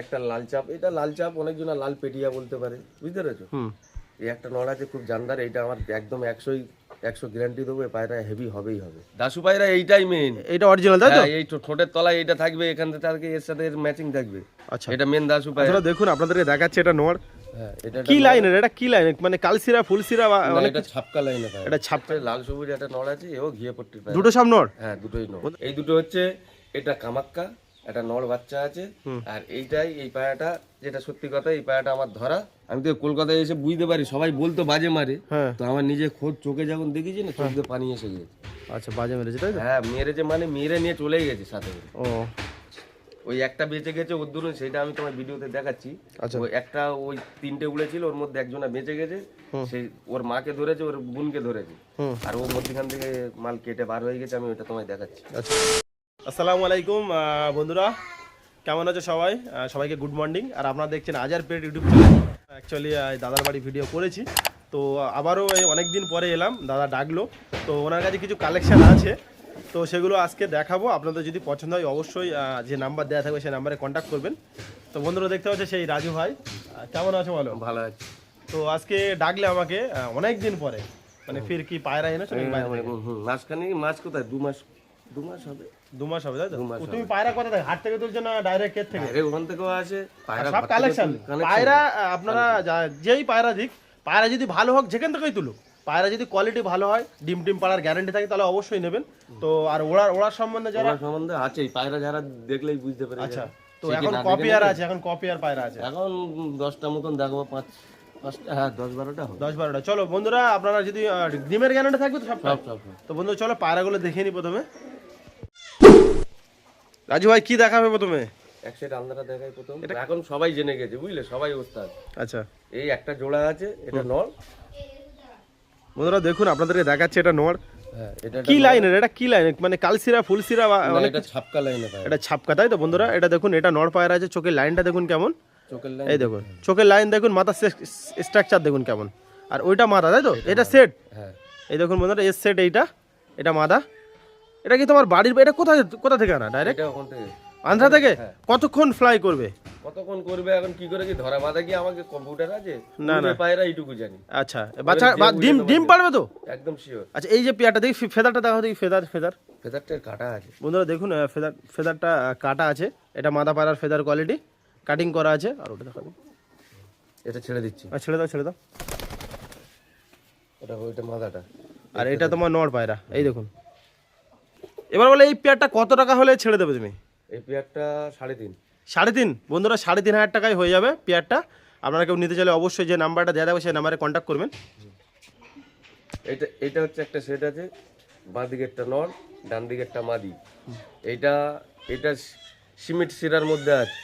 একটা লাল চাপ, এটা লাল চাপ অনেকজন লাল পেটিয়া বলতে পারে, বুঝতে পেরেছো? এই একটা নড় আছে খুব জানদার, এইটা আমার একদম 100 গ্যারান্টি দেবো, পায়রা হেভি হবেই হবে। দাসু পায়রা এইটাই মেন, এটা অরিজিনাল তাই তো? এই ঠোঁটের তলায় এটা থাকবে, এখান থেকে এর সাথে ম্যাচিং থাকবে। আচ্ছা, এটা মেন দাসু পায়রা। আসলে দেখুন আপনাদেরকে দেখাচ্ছে এটা নড়। হ্যাঁ, এটা কি লাইনের, এটা কি লাইন, মানে কালসিরা ফুলসিরা মানে এটা ছাপকা লাইনে পায়, এটা ছাপকা লাল সবুজ একটা নড় আছে, এও ঘিয়ে পট্টির পায়রা। দুটো সব নড়? হ্যাঁ, দুটোই নড়। এই দুটো হচ্ছে, এটা কামাক্কা, একটা নড় বাচ্চা আছে। আর এইটাই, এই পায়রাটা যেটা সত্যি কথা, এই পায়রাটা আমার ধরা। আমি তো কলকাতায় এসে বুঝতে পারি, সবাই বলতো বাজে মারে, তো আমার নিজে খোঁজ চোখে যখন দেখেছি না, চোখ দিয়ে পানি এসে গেছে। আচ্ছা, বাজে মেরেছে তাই তো? হ্যাঁ, মেরেছে মানে মেরে নিয়ে চলেই গেছে সাথে। ও, ওই একটা বেঁচে গেছে ওর দূরে, সেটা আমি তোমার ভিডিওতে দেখাচ্ছি। ওই একটা, ওই তিনটে উড়েছিল, ওর মধ্যে একজনা বেঁচে গেছে, সেই ওর মাকে ধরেছে, ওর বোনকে ধরেছে, আর ও মধ্যখান থেকে মাল কেটে বার হয়ে গেছে, আমি ওটা তোমায় দেখাচ্ছি। আচ্ছা, আসসালামু আলাইকুম বন্ধুরা, কেমন আছো সবাই? সবাইকে গুড মর্নিং। আর আপনারা দেখছেন আজার পেট ইউটিউব চ্যানেল। অ্যাকচুয়ালি দাদার বাড়ি ভিডিও করেছি, তো আবারও অনেক দিন পরে এলাম, দাদা ডাকলো, তো ওনার কাছে কিছু কালেকশান আছে, তো সেগুলো আজকে দেখাবো। আপনাদের যদি পছন্দ হয় অবশ্যই যে নাম্বার দেওয়া থাকবে সেই নাম্বারে কন্ট্যাক্ট করবেন। তো বন্ধুরা দেখতে পাচ্ছে সেই রাজু ভাই, কেমন আছো বলো? ভালো আছে। তো আজকে ডাকলে আমাকে অনেক দিন পরে, মানে ফির কি পায়রা এনেছো? মাছ কোথায়, 2 মাস হবে। 2 মাস হবে তাই তো? তুমি পায়রা কোথা থেকে, হাট থেকে তুলছো না ডাইরেক্ট ক্ষেত থেকে? ওখান থেকেও আসে সব কালেকশন পায়রা। আপনারা যেই পায়রা দিক, পায়রা যদি ভালো হোক যেখান থেকেই তুলুক, পায়রা যদি কোয়ালিটি ভালো হয়, ডিম টিম পাড়ার গ্যারান্টি থাকে, তাহলে অবশ্যই নেবেন। তো আর ওড়ার সম্বন্ধে যারা সম্বন্ধে আছে, পায়রা যারা দেখলেই বুঝতে পারে। আচ্ছা, তো এখন কপিয়ার আছে, এখন কপিয়ার পায়রা আছে, এখন 10টা মতন দেখাবো, 5টা, হ্যাঁ 10-12টা হবে। 10-12টা। চলো বন্ধুরা, আপনারা যদি ডিমের গ্যারান্টি থাকবে তো সব। তো বন্ধু চলো পায়রাগুলো দেখে নি প্রথমে। রাজু ভাই কি দেখাবে প্রথমে? এক সেট আন্দারা দেখাই প্রথম। এখন সবাই জেনে গেছে, বুঝলে, সবাই ওস্তাদ। আচ্ছা, এই একটা জোড়া আছে, এটা নর। বন্ধুরা দেখুন আপনাদেরকে দেখাচ্ছে এটা নর। হ্যাঁ, এটা কি লাইনের, এটা কি লাইন, মানে কালসিরা ফুলসিরা মানে এটা ছাপকা লাইনে পায়, এটা ছাপকা তাই তো? বন্ধুরা এটা দেখুন, এটা নর পায়রা আছে, চোখের লাইনটা দেখুন কেমন, চোখের লাইন এই দেখুন চোখের লাইন দেখুন, মাথার স্ট্রাকচার দেখুন কেমন, আর ওইটা মাথা তাই তো? এটা সেট। হ্যাঁ, এই দেখুন বন্ধুরা, এস সেট, এটা মাথা। এটা কি তোমার বাড়ির, এটা কোথা থেকে আনা ডাইরেক্ট? এটা ওখান থেকে, আন্ধ্রা থেকে? কতক্ষণ ফ্লাই করবে? কতক্ষণ করবে এখন কি করে কি ধরা বাঁধা, কি আমাকে কম্পিউটার আছে? না না, পায়রা এইটুকু জানি। আচ্ছা, বাচ্চা ডিম পারবে তো? একদম শিওর। আচ্ছা, এই যে পেয়ারটা দেখি, ফেদারটা দেখো দেখি, ফেদারটার কাটা আছে বন্ধুরা দেখুন, ফেদারটা কাটা আছে, এটা মাথা পাড়ার ফেদার কোয়ালিটি, কাটিং করা আছে। আর ওটা দেখাবো, এটা ছেড়ে দিচ্ছি। ছেড়ে দাও। ওইটা মাথাটা, আর এটা তোমার নর পায়রা, এই দেখুন। এবার বলে এই পেয়ারটা কত টাকা হলে ছেড়ে দেবে তুমি? এই পেয়ারটা 3.5। 3.5? বন্ধুরা 3.5 টাকায় হয়ে যাবে পেয়ারটা। আপনারা কেউ নিতে চাইলে অবশ্যই যে নাম্বারটা দেওয়া থাকবে সেই নাম্বারে কন্ট্যাক্ট করবেন। এটা হচ্ছে একটা সেট আছে, বাঁ দিকে একটা নর, ডান দিকে একটা মাদি। এটা সিমেন্ট শিরার মধ্যে আছে,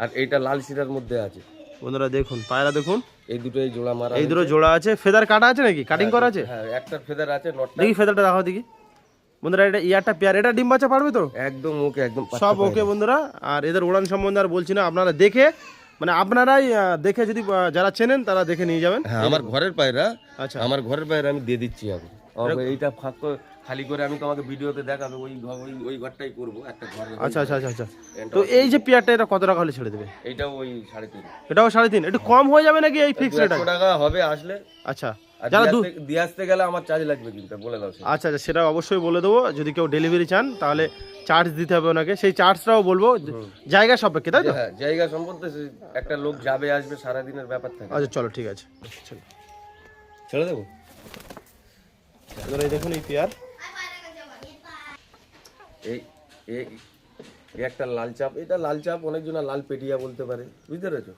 আর এইটা লাল শিরার মধ্যে আছে। বন্ধুরা দেখুন পায়রা দেখুন, এই দুটো এই জোড়া মারা, এই দুটো জোড়া আছে। ফেদার কাটা আছে নাকি, কাটিং করা আছে? হ্যাঁ, একটা ফেদার আছে, নটটা দেখি, ফেদারটা দেখাও দেখি। বন্ধুরা এটা ইয়ারটা পেয়ার, এটা ডিম বাচ্চা পারবে তো? একদম ওকে, একদম সব ওকে বন্ধুরা। আর এদের উড়ান সম্বন্ধে আর বলছি না, আপনারা দেখে, মানে আপনারাই দেখে, যদি যারা চেনেন তারা দেখে নিয়ে যাবেন। হ্যাঁ, আমার ঘরের পায়রা। আচ্ছা, আমার ঘরের পায়রা আমি দিয়ে দিচ্ছি এখন। এইটা খালি করে আমি তোমাকে ভিডিওতে দেখাবো, ওই ঘরটাই করবো একটা ঘর। আচ্ছা। তো এই যে পেয়ারটা, এটা কত টাকা হলে ছেড়ে দেবে? এটাও ওই 3.5। এটাও 3.5? একটু কম হয়ে যাবে নাকি এই ফিক্স রেট? 100 টাকা হবে আসলে। আচ্ছা, যারা দিয়ে আসতে গেলে আমার চার্জ লাগবে, কিন্তু বলে দাও। আচ্ছা, সেটা অবশ্যই বলে দেবো। যদি কেউ ডেলিভারি চান তাহলে চার্জ দিতে হবে ওনাকে, সেই চার্জটাও বলবো, জায়গা সাপেক্ষে তাই তো? হ্যাঁ, জায়গা সম্বন্ধে একটা লোক যাবে আসবে, সারাদিনের ব্যাপার থাকে। আচ্ছা চলো, ঠিক আছে, ছেড়ে দেবো। এই দেখুন এই পেয়ার, এই একটা লাল চাপ, এটা লাল চাপ অনেকজন লাল পেটিয়া বলতে পারে, বুঝতে পেরেছো?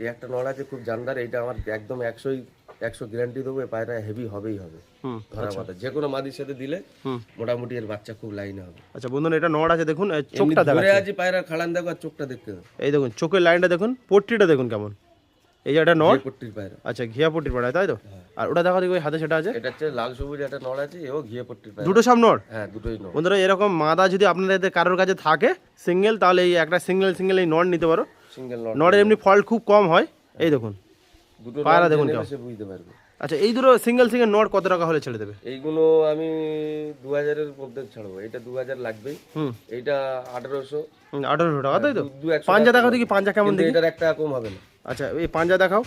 এই একটা নড় আছে খুব জানদার, এইটা আমার একদম 100 গ্যারান্টি দেবো, পায়রা হেভি হবেই হবে ধরা বাঁধা। যে কোনো মাদির সাথে দিলে মোটামুটি এর বাচ্চা খুব লাইনে হবে। আচ্ছা বন্ধুরা এটা নড় আছে, দেখুন চোখটা ধরে আছে, পায়রা খাড়ান দেখো, আর চোখটা দেখতে দাও। এই দেখুন চোখের লাইনটা দেখুন, পট্টিটা দেখুন কেমন, এই যে এটা নড় পট্টির পায়রা। আচ্ছা, ঘিয়া পট্টির পায়রা তাই তো? আর ওটা দেখো দেখো, ওই হাতে সেটা আছে, এটা হচ্ছে লাল সবুজ একটা নড় আছে, এও ঘিয়া পট্টির পায়রা। দুটো সব নড়? হ্যাঁ, দুটোই নড়। বন্ধুরা এরকম মাদা যদি আপনাদের কারোর কাছে থাকে সিঙ্গেল, তাহলে এই একটা সিঙ্গেল এই নড় নিতে পারো। সিঙ্গেল নড়ের এমনি ফল্ট খুব কম হয়। এই দেখুন দুটো পায়রা দেখুন, বুঝতে পারবে। আচ্ছা, এই দুটো সিঙ্গেল সিঙ্গেল নট কত টাকা হলে ছেড়ে দেবে? এইগুলো আমি 2000-এর মধ্যে ছাড়বো। এটা 2000 লাগবেই, এইটা 1800। 1800 টাকা, তাই তো? 200 পাঞ্জা দেখাও দেখি, পাঞ্জা কেমন দেখি। এটার একটা কম হবে না। আচ্ছা, এই পাঞ্জা দেখাও।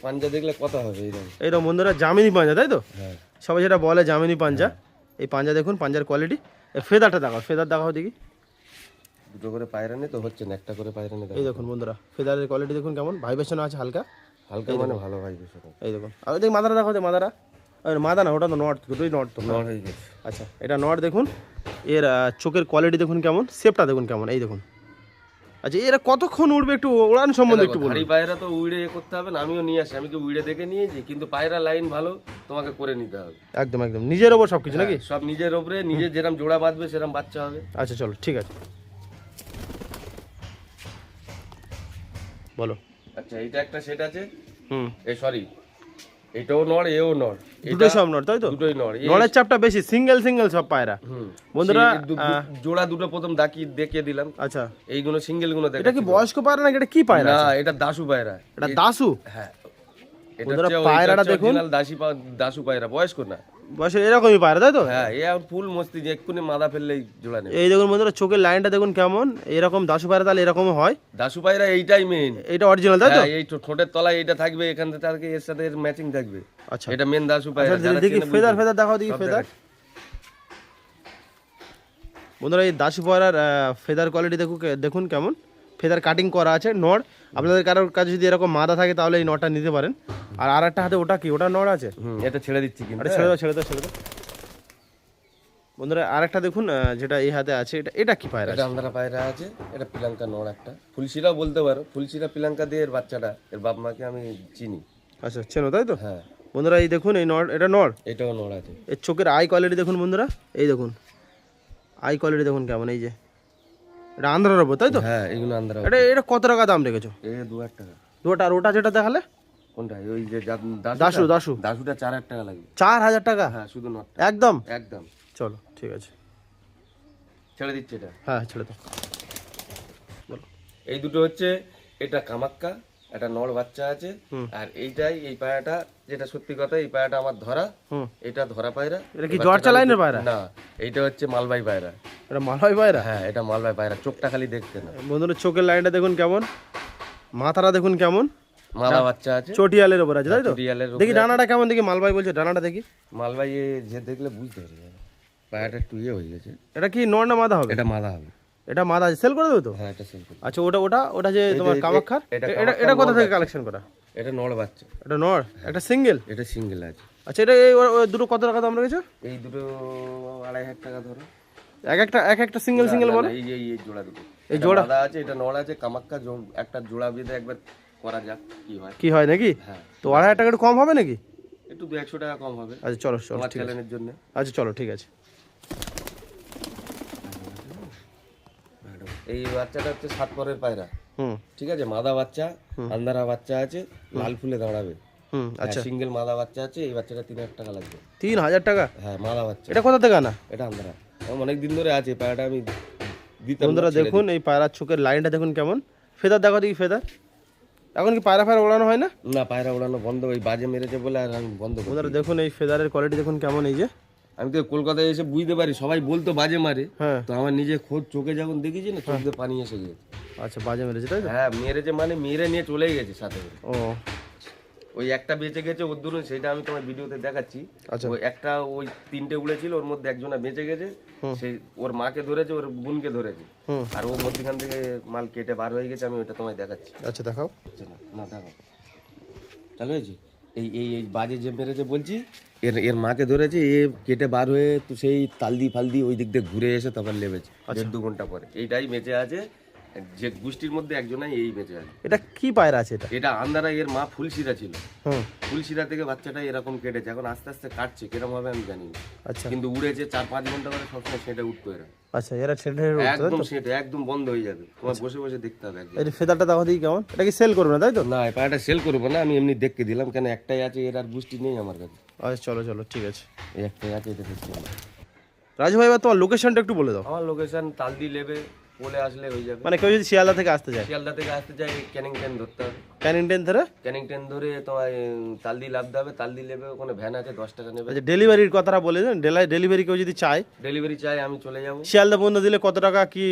পাঞ্জা দেখলে কত হবে? এইরকম বন্ধুরা জামিনি পাঞ্জা, তাই তো? হ্যাঁ, সবাই যেটা বলে জামিনি পাঞ্জা। এই পাঞ্জা দেখুন, পাঞ্জার কোয়ালিটি। ফেদারটা দেখাও, ফেদার দেখাও দেখি। দুটো করে পায়রা নিয়ে তো হচ্ছে না, একটা করে পায়রা নিয়ে এই দেখুন বন্ধুরা, ফেদারের কোয়ালিটি দেখুন কেমন, ভাইব্রেশন আছে হালকা হালকা, মানে ভালো ভাই বিষয়। এই দেখুন, আর দেখি মাদারা দেখাও, মাদারা। মাদা না, ওটা তো নট, দুটোই নট তো। নড় হয়ে গেছে। আচ্ছা, এটা নট দেখুন। এর চোখের কোয়ালিটি দেখুন কেমন, শেপটা দেখুন কেমন, এই দেখুন। আচ্ছা, এরা কতক্ষণ উড়বে একটু ওড়ান সম্বন্ধে একটু বলুন। ভারী পায়রা তো উড়ে করতে হবে না, আমিও নিয়ে আসি, আমি কি উড়ে দেখে নিয়েছি, কিন্তু পায়রা লাইন ভালো তোমাকে করে নিতে হবে। একদম একদম নিজের ওপর সব কিছু নাকি? সব নিজের ওপরে, নিজের যেরকম জোড়া বাঁধবে সেরকম বাচ্চা হবে। আচ্ছা চলো, ঠিক আছে, বলো। আচ্ছা, এইটা একটা সেট আছে। হুম, সরি, এটাও নড়, এও নড়, দুটোই সব নট, তাই তো? দুটোই নড়। নড়ের চাপটা বেশি, সিঙ্গেল সিঙ্গেল সব পায়রা বন্ধুরা। জোড়া দুটো প্রথম দেখিয়ে দিলাম। আচ্ছা, এইগুলো সিঙ্গেল গুলো এটা কি বয়স্ক পায়রা নাকি এটা কি পায়রা? না, এটা দাসু পায়রা। এটা দাসু? হ্যাঁ, বন্ধুরা পায়রাটা দেখুন, দাসু পায়রা, বয়স্ক না, বয়সে এরকমই পায়রা, তাই তো? হ্যাঁ, এ আর ফুল মস্তি, যে এক্ষুনি মাথা ফেললেই জোড়া নেবে। এই দেখুন বন্ধুরা, চোখের লাইনটা দেখুন কেমন, এরকম দাসু পায়রা তাহলে এরকম হয়। দাসু পায়রা এইটাই মেইন, এটা অরিজিনাল, তাই তো? এই ঠোঁটের তলায় এইটা থাকবে, এখান থেকে এর সাথে ম্যাচিং থাকবে। আচ্ছা, এটা মেন দাসু পায়রা। দেখি ফেদার, ফেদার দেখাও দেখি, ফেদার। বন্ধুরা, এই দাসু পায়রার ফেদার কোয়ালিটি দেখুন কেমন, ফেদার কাটিং করা আছে। নড়, আপনাদের কারোর কাছে যদি এরকম মাদা থাকে তাহলে এই নটটা নিতে পারেন। আর আরেকটা হাতে ওটা কি, ওটা নড় আছে? এটা ছেড়ে দিচ্ছি কিন্তু। এটা ছেড়ে দাও, ছেড়ে দাও, ছেড়ে দাও। বন্ধুরা আরেকটা দেখুন, যেটা এই হাতে আছে, এটা কি পায়রা? এটা আন্ধারা পায়রা আছে, এটা পিলাঙ্কা নড় একটা, ফুলশিরাও বলতে পারো। ফুলশিরা পিলাঙ্কা দিয়ে এর বাচ্চাটা, এর বাপ মাকে আমি চিনি। আচ্ছা, চেনো, তাই তো? হ্যাঁ বন্ধুরা, এই দেখুন, এই নড়, এটা নড়। এটাও নড় আছে। এর চোখের আই কোয়ালিটি দেখুন বন্ধুরা, এই দেখুন আই কোয়ালিটি দেখুন কেমন। এই যে এটা আন্ধ্রার ওপর, তাই তো? হ্যাঁ, এগুলো আন্ধারা। এটা কত টাকা দাম রেখেছো? 2000 টাকা। দুটা, আর ওটা যেটা দেখালে কোনটা? ওই যে দাসু, দাসু, দাসুটা 4000 টাকা লাগবে। 4000 টাকা? হ্যাঁ, শুধু নট, একদম একদম। চলো, ঠিক আছে, ছেড়ে দিচ্ছে এটা। হ্যাঁ ছেড়ে দাও। এই দুটো হচ্ছে, এটা কামাক্কা, একটা নড় বাচ্চা আছে। আর এইটাই, এই পায়রাটা যেটা সত্যি কথা, এই পায়রাটা আমার ধরা। এটা ধরা পায়রা। এটা কি জর্জা লাইনের পায়রা? না, এইটা হচ্ছে মালবাই পায়রা। এটা মালবাই পায়রা? হ্যাঁ, এটা মালবাই পায়রা, চোখটা খালি দেখতে না। বন্ধুরা, চোখের লাইনটা দেখুন কেমন, মাথাটা দেখুন কেমন, মালা বাচ্চা আছে, চটিয়ালের উপর আছে, তাই তো? চটিয়ালের উপরে দেখি ডানাটা কেমন, দেখি মালবাই বলছে, ডানাটা দেখি। মালবাই যে দেখলে বুঝতে পারবে, পায়রাটা একটু হয়ে গেছে। এটা কি নর না মাদা হবে? এটা মালা হবে। এটা মাদা সেল করে দেবে তো? হ্যাঁ, এটা সেল করবে। আচ্ছা, ওটা যে তোমার কামাক্ষার, এটা এটা কোথা থেকে কালেকশন করা? এটা নড় বাচ্চা। এটা নর, একটা সিঙ্গেল? এটা সিঙ্গেল আছে। আচ্ছা, এটা এই দুটো কত টাকা দাম রেখেছো? এই দুটো 2500 টাকা ধরো। এক একটা সিঙ্গেল সিঙ্গেল বলো। এই জোড়া দুটো, এই জোড়া মাদা আছে, এটা নড় আছে, কামাক্কা। একটা জোড়া বেঁধে একবার করা যাক কি হয় নাকি? হ্যাঁ, তো 2500 টাকা একটু কম হবে নাকি? একটু 200 টাকা কম হবে। আচ্ছা চলো, তোমার ঠিক আছে। চ্যানেলের জন্য। আচ্ছা চলো, ঠিক আছে। এই বাচ্চাটা হচ্ছে 7 পরের পায়রা। হুম, ঠিক আছে, মাদা বাচ্চা, আন্ধারা বাচ্চা আছে, লাল ফুলে দাঁড়াবে। হুম, আচ্ছা, সিঙ্গেল মাদা বাচ্চা আছে। এই বাচ্চাটা 3000 টাকা লাগবে। 3000 টাকা? হ্যাঁ, মাদা বাচ্চা। এটা কোথা থেকে আনা? এটা আন্ধারা, অনেক দিন ধরে আছে পায়রাটা, আমি দিতাম। বন্ধুরা দেখুন, এই পায়রার চোখের লাইনটা দেখুন কেমন, ফেদার দেখো দেখি, ফেদার। এখন কি পায়রা ওড়ানো হয় না? না, পায়রা ওড়ানো বন্ধ, ওই বাজে মেরেছে বলে আর আমি বন্ধ করি। বন্ধুরা দেখুন, এই ফেদারের কোয়ালিটি দেখুন কেমন। এই যে আমি তো কলকাতায় এসে বুঝতে পারি, সবাই বলতো বাজে মারে, হ্যাঁ, তো আমার নিজে খোঁজ চোখে যখন দেখেছি না, চোখ দিয়ে পানি এসে গেছে। আচ্ছা, বাজে মেরেছে, তাই তো? হ্যাঁ, মেরেছে মানে মেরে নিয়ে চলেই গেছে সাথে করে। ও ওই একটা বেঁচে গেছে ওর দূরে, সেটা আমি তোমার ভিডিওতে দেখাচ্ছি। আচ্ছা, ওই একটা, ওই 3টে উড়েছিল, ওর মধ্যে একজনা বেঁচে গেছে। সেই ওর মাকে ধরেছে, ওর বোনকে ধরেছে, আর ও মধ্যখান থেকে মাল কেটে বার হয়ে গেছে। আমি ওটা তোমায় দেখাচ্ছি। আচ্ছা দেখাও। হচ্ছে না, না দেখাও, চালু হয়েছে। এই এই এই বাজে যে মেরেছে বলছি, এর মাকে ধরেছে, এ কেটে বার হয়ে তো সেই তালদি ফালদি ওই দিক দিয়ে ঘুরে এসে তারপর লেবেছে 1.5-2 ঘন্টা পরে। এইটাই বেঁচে আছে, যে গোষ্ঠীর মধ্যে একজনাই এই বেঁচে আছে। এটা কি পায়রা আছে এটা? এটা আন্ধারা, এর মা ফুলশিরা ছিল। হুম, ফুলশিরা থেকে বাচ্চাটা এরকম কেটেছে, এখন আস্তে আস্তে কাটছে, কিরকম হবে আমি জানি না। আচ্ছা, কিন্তু উড়েছে 4-5 ঘন্টা করে, সবসময় সেটা উঠতো এরা। আচ্ছা, এরা ছেড়ে একদম সেটা একদম বন্ধ হয়ে যাবে, তোমার বসে বসে দেখতে হবে একদম। এই ফেদারটা দেখো দেখি কেমন। এটা কি সেল করবে না, তাই তো? না, এই পায়রাটা সেল করবো না, আমি এমনি দেখতে দিলাম, কেন একটাই আছে, এর আর গোষ্ঠী নেই আমার কাছে। আচ্ছা চলো চলো, ঠিক আছে। এই একটাই আছে, এটা দেখতে হবে। রাজু ভাই, এবার তোমার লোকেশনটা একটু বলে দাও। আমার লোকেশন তালদি লেবে বলে আসলে হয়ে যাবে। মানে কেউ যদি শিয়ালদা থেকে আসতে চায়? শিয়ালদা থেকে আসতে চাই, ক্যানিং ট্রেন ধরতে হবে। ক্যানিংটন ধরে ক্যানিংটন ধরে তোমার তালদি লাভতে হবে, তালদি নেবে, ওখানে ভ্যান আছে 10 টাকা নেবে। আচ্ছা ডেলিভারির কথাটা বলেছেন, ডেলিভারি কেউ যদি চায় ডেলিভারি চাই আমি চলে যাবো শিয়ালদা পর্যন্ত দিলে কত টাকা কি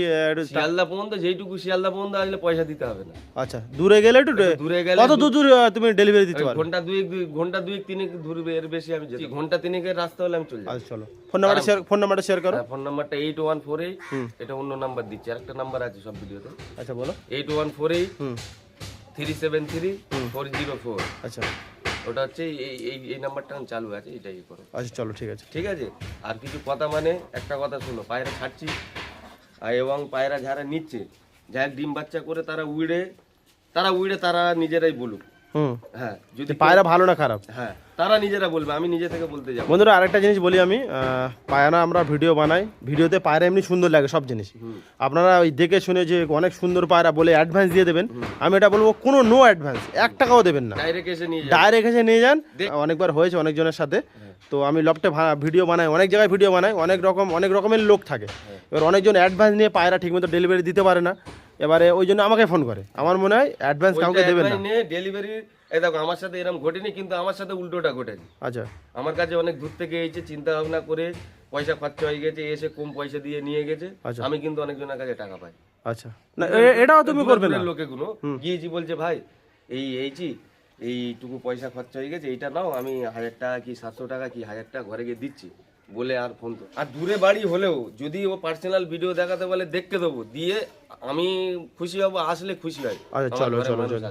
শিয়ালদা পর্যন্ত, যেইটুকু শিয়ালদা পর্যন্ত আসলে পয়সা দিতে হবে না। আচ্ছা দূরে গেলে একটু দূরে গেলে কত দূর তুমি ডেলিভারি দিতে পারো? ঘন্টা দুই তিনেক দূর, এর বেশি আমি যেতে, ঘন্টা তিনেকের রাস্তা হলে আমি চলে যাবো। আচ্ছা চলো ফোন নাম্বারটা শেয়ার করো। ফোন নাম্বারটা 8148, এটা অন্য নাম্বার দিচ্ছি, আরেকটা নাম্বার আছে সব ভিডিওতে। আচ্ছা বলো। 8148 373 404। আচ্ছা ওটা হচ্ছে এই নাম্বারটা চালু আছে, এটাই করো। আচ্ছা চলো ঠিক আছে। ঠিক আছে। আর কিছু কথা, মানে একটা কথা শুনো, পায়রা ছাড়ছি এবং পায়রা যারা নিচ্ছে, যারা ডিম বাচ্চা করে তারা উড়ে তারা নিজেরাই বলুক। হ্যাঁ, যদি পায়রা ভালো না খারাপ, হ্যাঁ তারা নিজেরা বলবে, আমি নিজে থেকে বলতে যাবো। বন্ধুরা আরেকটা জিনিস বলি আমি, পায়রা আমরা ভিডিও বানাই, ভিডিওতে পায়রা এমনি সুন্দর লাগে সব জিনিস, আপনারা ওই দেখে শুনে যে অনেক সুন্দর পায়রা বলে অ্যাডভান্স দিয়ে দেবেন, আমি এটা বলবো কোনো নো অ্যাডভান্স, 1 টাকাও দেবেন না, ডাইরেক্ট এসে নিয়ে যান। অনেকবার হয়েছে অনেকজনের সাথে, তো আমি লফটে ভিডিও বানাই, অনেক জায়গায় ভিডিও বানাই, অনেক রকমের লোক থাকে, এবার অনেকজন অ্যাডভান্স নিয়ে পায়রা ঠিকমতো ডেলিভারি দিতে পারে না, এবারে ওই জন্য আমাকে ফোন করে। আমার মনে হয় অ্যাডভান্স কাউকে দেবেন না। ডেলিভারি এই দেখো আমার সাথে এরকম ঘটেনি, কিন্তু আমার সাথে উল্টোটা ঘটেছে। আচ্ছা আমার কাছে অনেক দূর থেকে এসেছে, চিন্তা ভাবনা করে পয়সা খরচা হয়ে গেছে, এসে কম পয়সা দিয়ে নিয়ে গেছে, আমি কিন্তু অনেকজনের কাছে টাকা পাই। আচ্ছা না এটাও তুমি করবে না। লোকেগুলো গিয়েছি বলছে ভাই এইটুকু পয়সা খরচা হয়ে গেছে, এইটা নাও, আমি 1000 টাকা কি 700 টাকা কি 1000 টাকা ঘরে গিয়ে দিচ্ছি বলে আর ফোন তো। আর দূরে বাড়ি হলেও যদি ও পার্সোনাল ভিডিও দেখাতে বলে দেখতে দেবো, দিয়ে আমি খুশি হব, আসলে খুশি হয়। আচ্ছা চলো চলো চলো।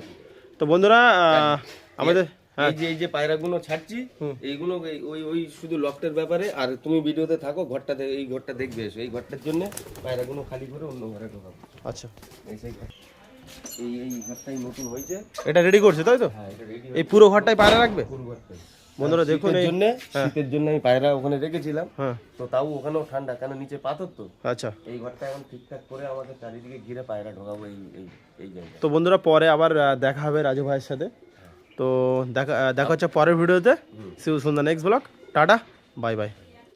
তো বন্ধুরা আমাদের এই যে পায়রাগুলো ছাড়ছি, এইগুলো ওই শুধু লফটের ব্যাপারে, আর তুমি ভিডিওতে থাকো, এই ঘরটা দেখবে এসো, এই ঘরটার জন্য পায়রাগুলো খালি করে অন্য ঘরে ঢোকাবো। আচ্ছা এই ঘরটাই নতুন হয়েছে, এটা রেডি করছে তাই তো? হ্যাঁ এটা রেডি, এই পুরো ঘরটাই পায়রা রাখবে পুরো ঘরটাই। বন্ধুরা দেখুন শীতের জন্য আমি পায়রা ওখানে রেখেছিলাম, হ্যাঁ তো তাও ওখানেও ঠান্ডা, কেন নিচে পাথর তো। আচ্ছা এই ঘরটা এখন ঠিকঠাক করে আমাকে চারিদিকে ঘিরে পায়রা ঢোকাবো এই জায়গায়। তো বন্ধুরা পরে আবার দেখা হবে রাজু ভাইয়ের সাথে, তো দেখা হচ্ছে পরের ভিডিওতে। See you soon the next blog. টাটা বাই বাই।